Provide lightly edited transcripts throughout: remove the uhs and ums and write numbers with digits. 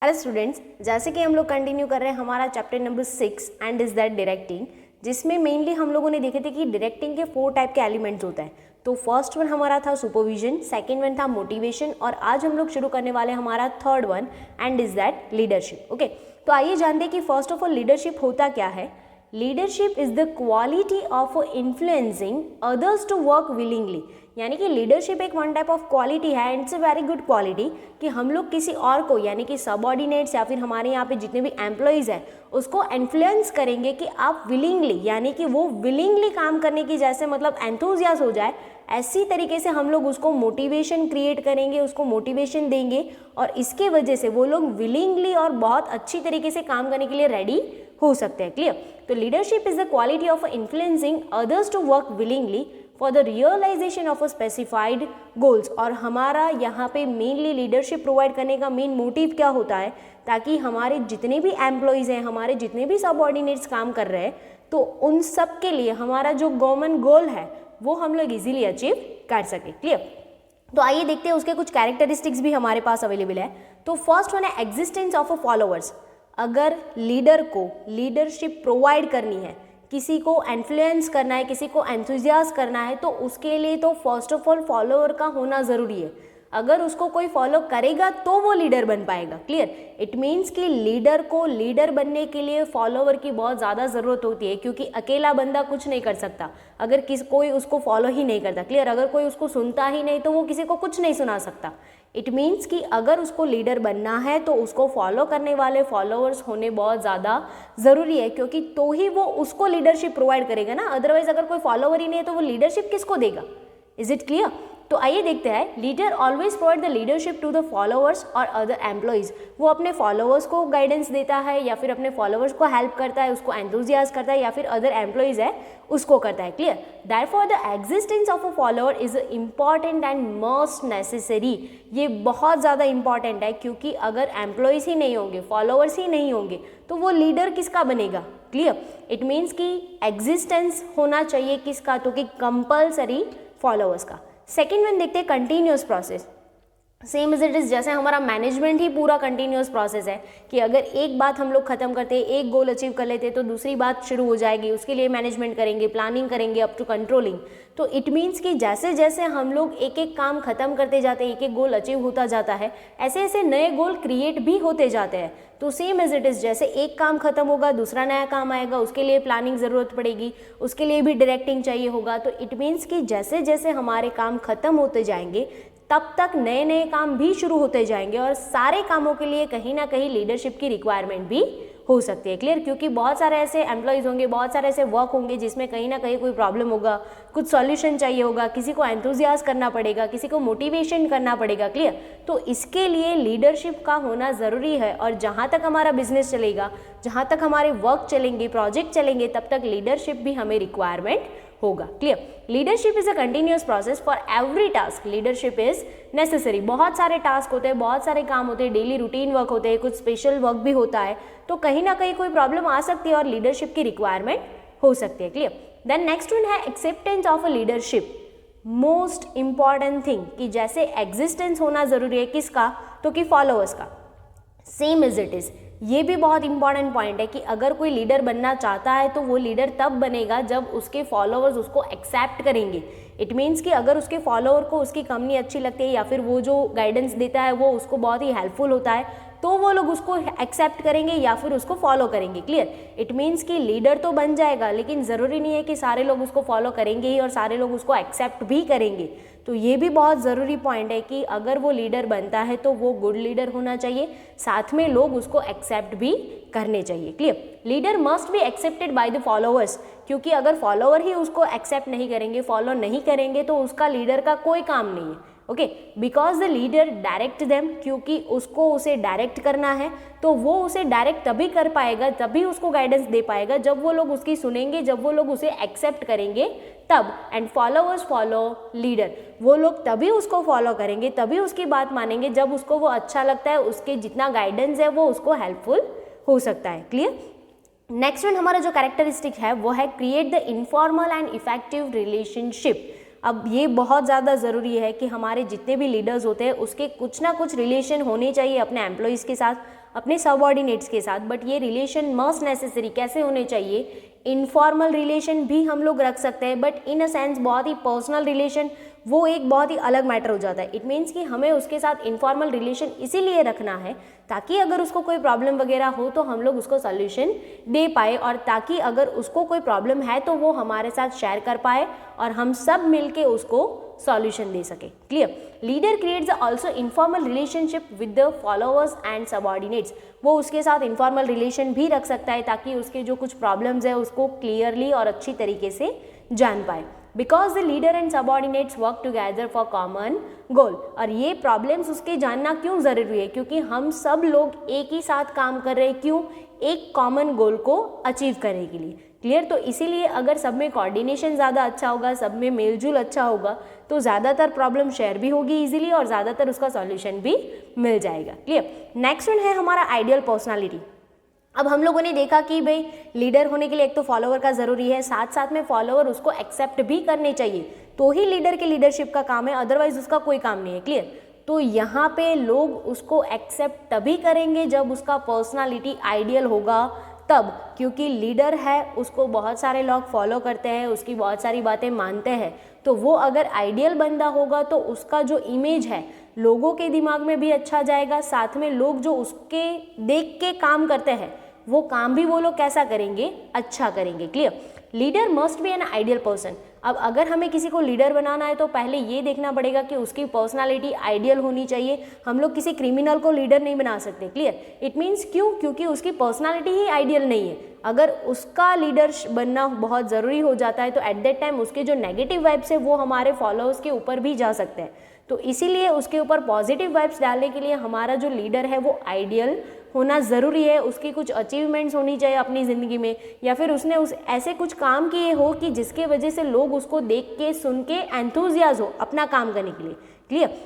Hello students, जैसे कि हम लोग कंटिन्यू कर रहे हैं हमारा chapter number 6 and is that directing, जिसमें मेनली हम लोगों ने देखे थे कि डायरेक्टिंग के 4 टाइप के एलिमेंट्स होता है। तो फर्स्ट वन हमारा था सुपरविजन, सेकंड वन था मोटिवेशन और आज हम लोग शुरू करने वाले हमारा third one and is that leadership. Okay, तो आइए जानते हैं कि फर्स्ट ऑफ ऑल लीडरशिप होता क्या है। Leadership is the quality of influencing others to work willingly, यानी कि लीडरशिप एक वन टाइप ऑफ क्वालिटी है and it's a very good quality कि हम लोग किसी और को यानी कि सबऑर्डिनेट्स या फिर हमारे यहाँ पे जितने भी एम्प्लॉयज़ हैं उसको इन्फ्लुएंस करेंगे कि आप विलिंगली यानी कि वो विलिंगली काम करने की जैसे मतलब एंथुजियास्ट हो जाए, ऐसी तरीके से हम लोग उसको मोटिवेशन क्रिएट करेंगे, उसको मोटिवेशन देंगे और इसके वजह से वो लोग विलिंगली और बहुत अच्छी तरीके से काम करने के लिए रेडी हो सकते हैं। क्लियर? तो leadership is the quality of influencing others to work willingly for the realization of a specified goals. और हमारा यहाँ पे मेनली लीडरशिप प्रोवाइड करने का मेन मोटिव क्या होता है, ताकि हमारे जितने भी एम्प्लॉयज़ हैं, हमारे जितने भी सबऑर्डिनेट्स काम कर रहे हैं, तो उन सब के लिए हमारा जो कॉमन गोल है वो हम लोग इजीली अचीव कर सके। क्लियर? तो आइए देखते हैं उसके कुछ कैरेक्टरिस्टिक्स भी हमारे पास अवेलेबल है। तो फर्स्ट वन है एग्जिस्टेंस ऑफ अ फॉलोअर्स। अगर लीडर को लीडरशिप प्रोवाइड करनी है, किसी को इन्फ्लुएंस करना है, किसी को एंथुजियास्ट करना है, तो उसके लिए तो फर्स्ट ऑफ ऑल फॉलोअर का होना ज़रूरी है। अगर उसको कोई फॉलो करेगा तो वो लीडर बन पाएगा। क्लियर? इट मीन्स कि लीडर को लीडर बनने के लिए फॉलोअर की बहुत ज़्यादा ज़रूरत होती है, क्योंकि अकेला बंदा कुछ नहीं कर सकता अगर कोई उसको फॉलो ही नहीं करता। क्लियर? अगर कोई उसको सुनता ही नहीं तो वो किसी को कुछ नहीं सुना सकता। इट मीन्स कि अगर उसको लीडर बनना है तो उसको फॉलो करने वाले फॉलोअर्स होने बहुत ज़्यादा ज़रूरी है, क्योंकि तो ही वो उसको लीडरशिप प्रोवाइड करेगा ना। अदरवाइज अगर कोई फॉलोअर ही नहीं है तो वो लीडरशिप किसको देगा? Is it clear? तो आइए देखते हैं, leader always provide the leadership to the followers और अदर एम्प्लॉयज़। वो अपने फॉलोअर्स को गाइडेंस देता है या फिर अपने फॉलोअर्स को हेल्प करता है, उसको एंथुजियास्ट करता है, या फिर अदर एम्प्लॉयज़ है उसको करता है। Clear? Therefore the existence of a follower is important and most necessary. ये बहुत ज़्यादा इंपॉर्टेंट है, क्योंकि अगर एम्प्लॉयज़ ही नहीं होंगे, फॉलोअर्स ही नहीं होंगे, तो वो लीडर किसका बनेगा? क्लियर? इट मीन्स कि एग्जिस्टेंस होना चाहिए किसका? तो कि कंपल्सरी फॉलोअर्स का। सेकेंड वन देखते हैं continuous process. Same as it is, जैसे हमारा मैनेजमेंट ही पूरा कंटिन्यूस प्रोसेस है कि अगर एक बात हम लोग खत्म करते हैं, एक गोल अचीव कर लेते हैं, तो दूसरी बात शुरू हो जाएगी, उसके लिए मैनेजमेंट करेंगे, प्लानिंग करेंगे अप टू कंट्रोलिंग। तो इट मीन्स कि जैसे जैसे हम लोग एक एक काम खत्म करते जाते हैं, एक एक गोल अचीव होता जाता है, ऐसे ऐसे नए गोल क्रिएट भी होते जाते हैं। तो सेम एज इट इज़, जैसे एक काम खत्म होगा दूसरा नया काम आएगा, उसके लिए प्लानिंग ज़रूरत पड़ेगी, उसके लिए भी डायरेक्टिंग चाहिए होगा। तो इट मीन्स कि जैसे जैसे हमारे काम खत्म होते जाएंगे तब तक नए नए काम भी शुरू होते जाएंगे और सारे कामों के लिए कहीं ना कहीं लीडरशिप की रिक्वायरमेंट भी हो सकती है। क्लियर? क्योंकि बहुत सारे ऐसे एम्प्लॉयज़ होंगे, बहुत सारे ऐसे वर्क होंगे जिसमें कहीं ना कहीं कोई प्रॉब्लम होगा, कुछ सॉल्यूशन चाहिए होगा, किसी को एंथुजियास्ट करना पड़ेगा, किसी को मोटिवेशन करना पड़ेगा। क्लियर? तो इसके लिए लीडरशिप का होना ज़रूरी है। और जहाँ तक हमारा बिजनेस चलेगा, जहाँ तक हमारे वर्क चलेंगे, प्रोजेक्ट चलेंगे, तब तक लीडरशिप भी हमें रिक्वायरमेंट होगा। Clear? Leadership is a continuous process for every task. Leadership is necessary. बहुत सारे टास्क होते हैं, बहुत सारे काम होते हैं, डेली रूटीन वर्क होते हैं, कुछ स्पेशल वर्क भी होता है, तो कहीं ना कहीं कोई प्रॉब्लम आ सकती है और लीडरशिप की रिक्वायरमेंट हो सकती है। क्लियर? देन नेक्स्ट वन है acceptance of a leadership. Most important thing कि जैसे एग्जिस्टेंस होना जरूरी है किसका? तो कि फॉलोअर्स का। सेम इज इट इज, ये भी बहुत इंपॉर्टेंट पॉइंट है कि अगर कोई लीडर बनना चाहता है तो वो लीडर तब बनेगा जब उसके फॉलोअर्स उसको एक्सेप्ट करेंगे। इट मीन्स कि अगर उसके फॉलोअर को उसकी कंपनी अच्छी लगती है या फिर वो जो गाइडेंस देता है वो उसको बहुत ही हेल्पफुल होता है, तो वो लोग उसको एक्सेप्ट करेंगे या फिर उसको फॉलो करेंगे। क्लियर? इट मीन्स कि लीडर तो बन जाएगा, लेकिन ज़रूरी नहीं है कि सारे लोग उसको फॉलो करेंगे ही और सारे लोग उसको एक्सेप्ट भी करेंगे। तो ये भी बहुत ज़रूरी पॉइंट है कि अगर वो लीडर बनता है तो वो गुड लीडर होना चाहिए, साथ में लोग उसको एक्सेप्ट भी करने चाहिए। Clear? Leader must be accepted by the followers, क्योंकि अगर फॉलोअर ही उसको एक्सेप्ट नहीं करेंगे, फॉलो नहीं करेंगे, तो उसका लीडर का कोई काम नहीं है। Okay, because the leader direct them, क्योंकि उसको उसे डायरेक्ट करना है, तो वो उसे डायरेक्ट तभी कर पाएगा, तभी उसको गाइडेंस दे पाएगा जब वो लोग उसकी सुनेंगे, जब वो लोग उसे एक्सेप्ट करेंगे तब। एंड फॉलोअर्स फॉलो लीडर, वो लोग तभी उसको फॉलो करेंगे, तभी उसकी बात मानेंगे जब उसको वो अच्छा लगता है, उसके जितना गाइडेंस है वो उसको हेल्पफुल हो सकता है। क्लियर? नेक्स्ट वन हमारा जो कैरेक्टरिस्टिक है वो है create the informal and effective relationship. अब ये बहुत ज़्यादा ज़रूरी है कि हमारे जितने भी लीडर्स होते हैं उसके कुछ ना कुछ रिलेशन होने चाहिए अपने एम्प्लॉयज़ के साथ, अपने सबऑर्डिनेट्स के साथ, बट ये रिलेशन मस्ट नेसेसरी कैसे होने चाहिए, इनफॉर्मल रिलेशन भी हम लोग रख सकते हैं, बट इन अ सेंस बहुत ही पर्सनल रिलेशन वो एक बहुत ही अलग मैटर हो जाता है। इट मीन्स कि हमें उसके साथ इनफॉर्मल रिलेशन इसीलिए रखना है ताकि अगर उसको कोई प्रॉब्लम वगैरह हो तो हम लोग उसको सॉल्यूशन दे पाए, और ताकि अगर उसको कोई प्रॉब्लम है तो वो हमारे साथ शेयर कर पाए और हम सब मिलके उसको सॉल्यूशन दे सके। Clear? Leader creates also informal relationship with the followers and subordinates. वो उसके साथ इनफॉर्मल रिलेशन भी रख सकता है ताकि उसके जो कुछ प्रॉब्लम्स है उसको क्लियरली और अच्छी तरीके से जान पाए। Because the leader and subordinates work together for common goal. और ये प्रॉब्लम्स उसके जानना क्यों ज़रूरी है, क्योंकि हम सब लोग एक ही साथ काम कर रहे हैं। क्यों? एक कॉमन गोल को अचीव करने के लिए। क्लियर? तो इसीलिए अगर सब में कोऑर्डिनेशन ज़्यादा अच्छा होगा, सब में मेलजोल अच्छा होगा, तो ज़्यादातर प्रॉब्लम शेयर भी होगी इजीली और ज़्यादातर उसका सॉल्यूशन भी मिल जाएगा। क्लियर? नेक्स्ट वन है हमारा आइडियल पर्सनालिटी। अब हम लोगों ने देखा कि भाई लीडर होने के लिए एक तो फॉलोवर का ज़रूरी है, साथ साथ में फॉलोवर उसको एक्सेप्ट भी करने चाहिए, तो ही लीडर के लीडरशिप का काम है, अदरवाइज उसका कोई काम नहीं है। क्लियर? तो यहाँ पे लोग उसको एक्सेप्ट तभी करेंगे जब उसका पर्सनालिटी आइडियल होगा, तब, क्योंकि लीडर है उसको बहुत सारे लोग फॉलो करते हैं, उसकी बहुत सारी बातें मानते हैं, तो वो अगर आइडियल बंदा होगा तो उसका जो इमेज है लोगों के दिमाग में भी अच्छा जाएगा, साथ में लोग जो उसके देख के काम करते हैं वो काम भी वो लोग कैसा करेंगे, अच्छा करेंगे। Clear? Leader must be an ideal person. अब अगर हमें किसी को लीडर बनाना है तो पहले ये देखना पड़ेगा कि उसकी पर्सनालिटी आइडियल होनी चाहिए। हम लोग किसी क्रिमिनल को लीडर नहीं बना सकते। क्लियर? इट मीन्स क्यों? क्योंकि उसकी पर्सनालिटी ही आइडियल नहीं है। अगर उसका लीडर बनना बहुत ज़रूरी हो जाता है तो एट दैट टाइम उसके जो नेगेटिव वाइब्स है वो हमारे फॉलोअर्स के ऊपर भी जा सकते हैं। तो इसीलिए उसके ऊपर पॉजिटिव वाइब्स डालने के लिए हमारा जो लीडर है वो आइडियल होना ज़रूरी है। उसकी कुछ अचीवमेंट्स होनी चाहिए अपनी ज़िंदगी में, या फिर उसने ऐसे कुछ काम किए हो कि जिसके वजह से लोग उसको देख के सुन के एंथुजियाज हो अपना काम करने के लिए। Clear?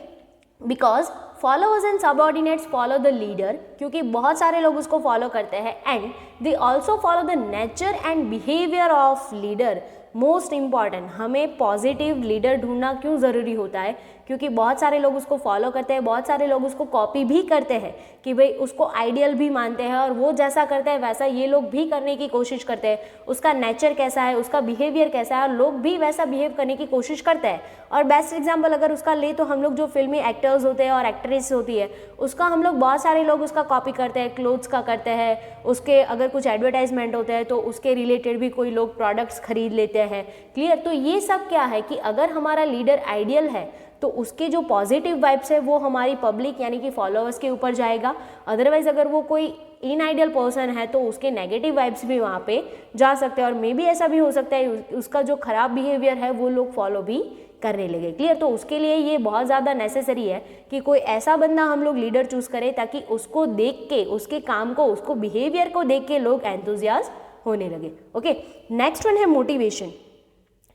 Because followers and subordinates follow the leader, क्योंकि बहुत सारे लोग उसको फॉलो करते हैं, and they also follow the nature and behaviour of leader. Most important, हमें पॉजिटिव लीडर ढूंढना क्यों ज़रूरी होता है, क्योंकि बहुत सारे लोग उसको फॉलो करते हैं, बहुत सारे लोग उसको कॉपी भी करते हैं कि भाई उसको आइडियल भी मानते हैं और वो जैसा करता है वैसा ये लोग भी करने की कोशिश करते हैं। उसका नेचर कैसा है, उसका बिहेवियर कैसा है, और लोग भी वैसा बिहेव करने की कोशिश करते हैं। और बेस्ट एग्जाम्पल अगर उसका ले तो हम लोग जो फिल्मी एक्टर्स होते हैं और एक्ट्रेस होती है उसका हम लोग बहुत सारे लोग उसका कॉपी करते हैं, क्लोथ्स का करते हैं, उसके अगर कुछ एडवर्टाइजमेंट होते हैं तो उसके रिलेटेड भी कोई लोग प्रोडक्ट्स खरीद लेते हैं। क्लियर? तो ये सब क्या है कि अगर हमारा लीडर आइडियल है तो उसके जो पॉजिटिव वाइब्स है वो हमारी पब्लिक यानी कि फॉलोअर्स के ऊपर जाएगा। अदरवाइज अगर वो कोई इन आइडियल पर्सन है तो उसके नेगेटिव वाइब्स भी वहाँ पे जा सकते हैं, और मे बी ऐसा भी हो सकता है उसका जो खराब बिहेवियर है वो लोग फॉलो भी करने लगे। क्लियर? तो उसके लिए ये बहुत ज़्यादा नेसेसरी है कि कोई ऐसा बंदा हम लोग लीडर चूज करें ताकि उसको देख के, उसके काम को, उसको बिहेवियर को देख के लोग एंथुजियास्ट होने लगे। ओके, नेक्स्ट वन है motivation.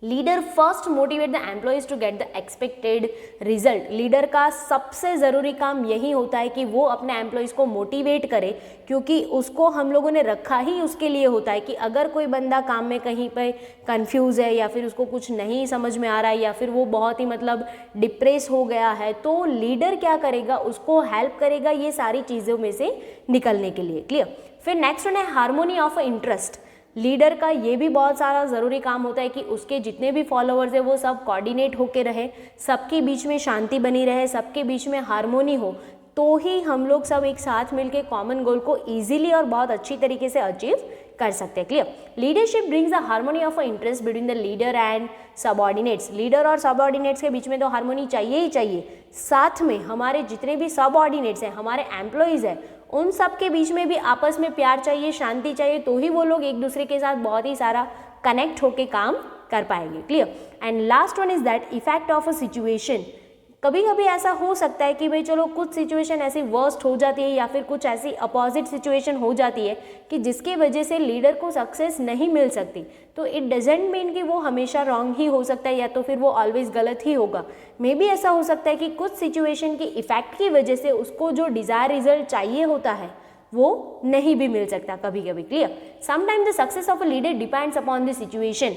Leader first motivate the employees to get the expected result. Leader का सबसे ज़रूरी काम यही होता है कि वो अपने एम्प्लॉयज़ को मोटिवेट करे, क्योंकि उसको हम लोगों ने रखा ही उसके लिए होता है कि अगर कोई बंदा काम में कहीं पे कंफ्यूज है या फिर उसको कुछ नहीं समझ में आ रहा है या फिर वो बहुत ही मतलब डिप्रेस हो गया है, तो लीडर क्या करेगा, उसको हेल्प करेगा ये सारी चीज़ों में से निकलने के लिए। क्लियर? फिर नेक्स्ट वन है हार्मोनी ऑफ इंटरेस्ट। लीडर का ये भी बहुत सारा ज़रूरी काम होता है कि उसके जितने भी फॉलोअर्स है वो सब कोऑर्डिनेट होके रहे, सबके बीच में शांति बनी रहे, सबके बीच में हार्मोनी हो, तो ही हम लोग सब एक साथ मिलके कॉमन गोल को इजीली और बहुत अच्छी तरीके से अचीव कर सकते हैं। Clear? Leadership brings the harmony of interest between the leader and subordinates. Leader और सबऑर्डिनेट्स के बीच में तो हार्मोनी चाहिए ही चाहिए, साथ में हमारे जितने भी सबऑर्डिनेट्स हैं, हमारे एम्प्लॉयज़ हैं, उन सब के बीच में भी आपस में प्यार चाहिए, शांति चाहिए, तो ही वो लोग एक दूसरे के साथ बहुत ही सारा कनेक्ट होके काम कर पाएंगे। Clear? And last one is that effect of a situation. कभी कभी ऐसा हो सकता है कि भाई चलो कुछ सिचुएशन ऐसी वर्स्ट हो जाती है या फिर कुछ ऐसी अपोजिट सिचुएशन हो जाती है कि जिसकी वजह से लीडर को सक्सेस नहीं मिल सकती, तो इट डजेंट मीन कि वो हमेशा रॉन्ग ही हो सकता है या तो फिर वो ऑलवेज गलत ही होगा। मे बी ऐसा हो सकता है कि कुछ सिचुएशन की इफेक्ट की वजह से उसको जो डिज़ायर रिजल्ट चाहिए होता है वो नहीं भी मिल सकता कभी कभी। Clear? Sometime the success of a leader depends upon the situation.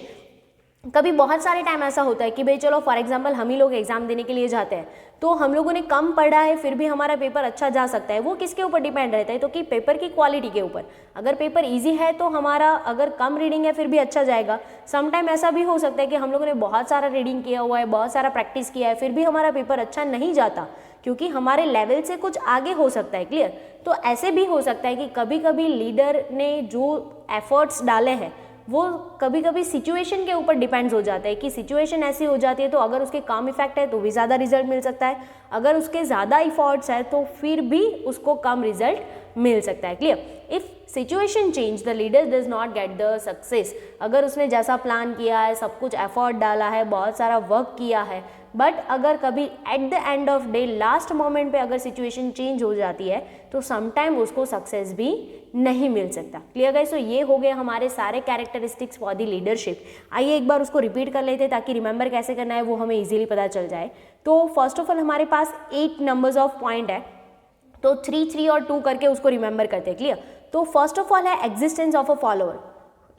कभी बहुत सारे टाइम ऐसा होता है कि भाई चलो फॉर एग्जांपल हम ही लोग एग्जाम देने के लिए जाते हैं, तो हम लोगों ने कम पढ़ा है फिर भी हमारा पेपर अच्छा जा सकता है। वो किसके ऊपर डिपेंड रहता है, तो कि पेपर की क्वालिटी के ऊपर। अगर पेपर इजी है तो हमारा अगर कम रीडिंग है फिर भी अच्छा जाएगा। सम टाइम ऐसा भी हो सकता है कि हम लोगों ने बहुत सारा रीडिंग किया हुआ है, बहुत सारा प्रैक्टिस किया है, फिर भी हमारा पेपर अच्छा नहीं जाता क्योंकि हमारे लेवल से कुछ आगे हो सकता है। क्लियर। तो ऐसे भी हो सकता है कि कभी कभी लीडर ने जो एफर्ट्स डाले हैं वो कभी कभी सिचुएशन के ऊपर डिपेंड्स हो जाता है कि सिचुएशन ऐसी हो जाती है, तो अगर उसके कम इफेक्ट है तो भी ज़्यादा रिजल्ट मिल सकता है, अगर उसके ज़्यादा इफर्ट्स है तो फिर भी उसको कम रिजल्ट मिल सकता है। Clear. If situation change the leader does not get the success. अगर उसने जैसा प्लान किया है, सब कुछ एफर्ट डाला है, बहुत सारा वर्क किया है, बट अगर कभी at the end of day last moment पे अगर सिचुएशन चेंज हो जाती है तो समटाइम उसको सक्सेस भी नहीं मिल सकता। Clear guys. तो ये हो गए हमारे सारे कैरेक्टरिस्टिक्स फॉर द लीडरशिप। आइए एक बार उसको रिपीट कर लेते हैं ताकि रिमेंबर कैसे करना है वो हमें इजीली पता चल जाए। तो फर्स्ट ऑफ ऑल हमारे पास 8 नंबर्स ऑफ पॉइंट है, तो 3, 3 और 2 करके उसको रिमेंबर करते हैं। क्लियर। तो फर्स्ट ऑफ ऑल है existence of a follower.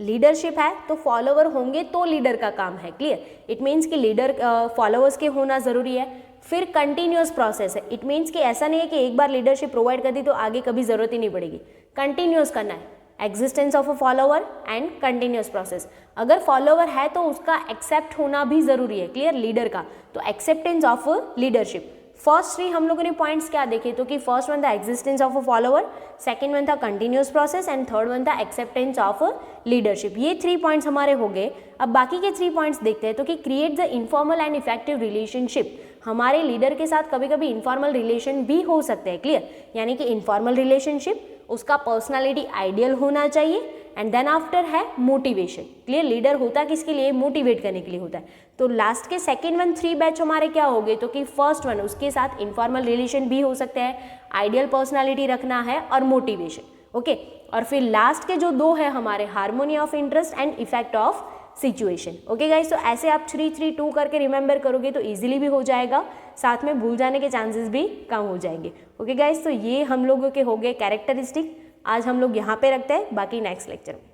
Leadership है तो फॉलोवर होंगे तो लीडर का काम है। क्लियर। इट मीन्स कि लीडर फॉलोअर्स के होना ज़रूरी है। फिर कंटिन्यूअस प्रोसेस है। इट मीन्स कि ऐसा नहीं है कि एक बार लीडरशिप प्रोवाइड कर दी तो आगे कभी ज़रूरत ही नहीं पड़ेगी, कंटिन्यूअस करना है। Existence of a follower and continuous process. अगर फॉलोवर है तो उसका एक्सेप्ट होना भी ज़रूरी है। क्लियर। लीडर का, तो एक्सेप्टेंस ऑफ लीडरशिप। फर्स्ट 3 हम लोगों ने पॉइंट्स क्या देखे, तो कि फर्स्ट वन था existence of a follower, second one था continuous process and third one था एक्सेप्टेंस ऑफ लीडरशिप। ये 3 पॉइंट्स हमारे हो गए। अब बाकी के 3 पॉइंट्स देखते हैं। तो कि create the informal and effective relationship. हमारे लीडर के साथ कभी कभी इनफॉर्मल रिलेशन भी हो सकते हैं। क्लियर। यानी कि इनफॉर्मल रिलेशनशिप, उसका पर्सनालिटी आइडियल होना चाहिए, एंड देन आफ्टर है मोटिवेशन। क्लियर। लीडर होता किसके लिए, मोटिवेट करने के लिए होता है। तो लास्ट के सेकंड 1 3 बैच हमारे क्या हो गए, तो कि फर्स्ट वन उसके साथ इनफॉर्मल रिलेशन भी हो सकते हैं, आइडियल पर्सनालिटी रखना है और मोटिवेशन। ओके। और फिर लास्ट के जो 2 है हमारे harmony of interest and effect of situation. Okay guys. तो ऐसे आप 3 3 2 करके रिमेंबर करोगे तो इजीली भी हो जाएगा, साथ में भूल जाने के चांसेस भी कम हो जाएंगे। Okay guys. तो ये हम लोगों के हो गए कैरेक्टरिस्टिक। आज हम लोग यहाँ पे रखते हैं, बाकी नेक्स्ट लेक्चर में।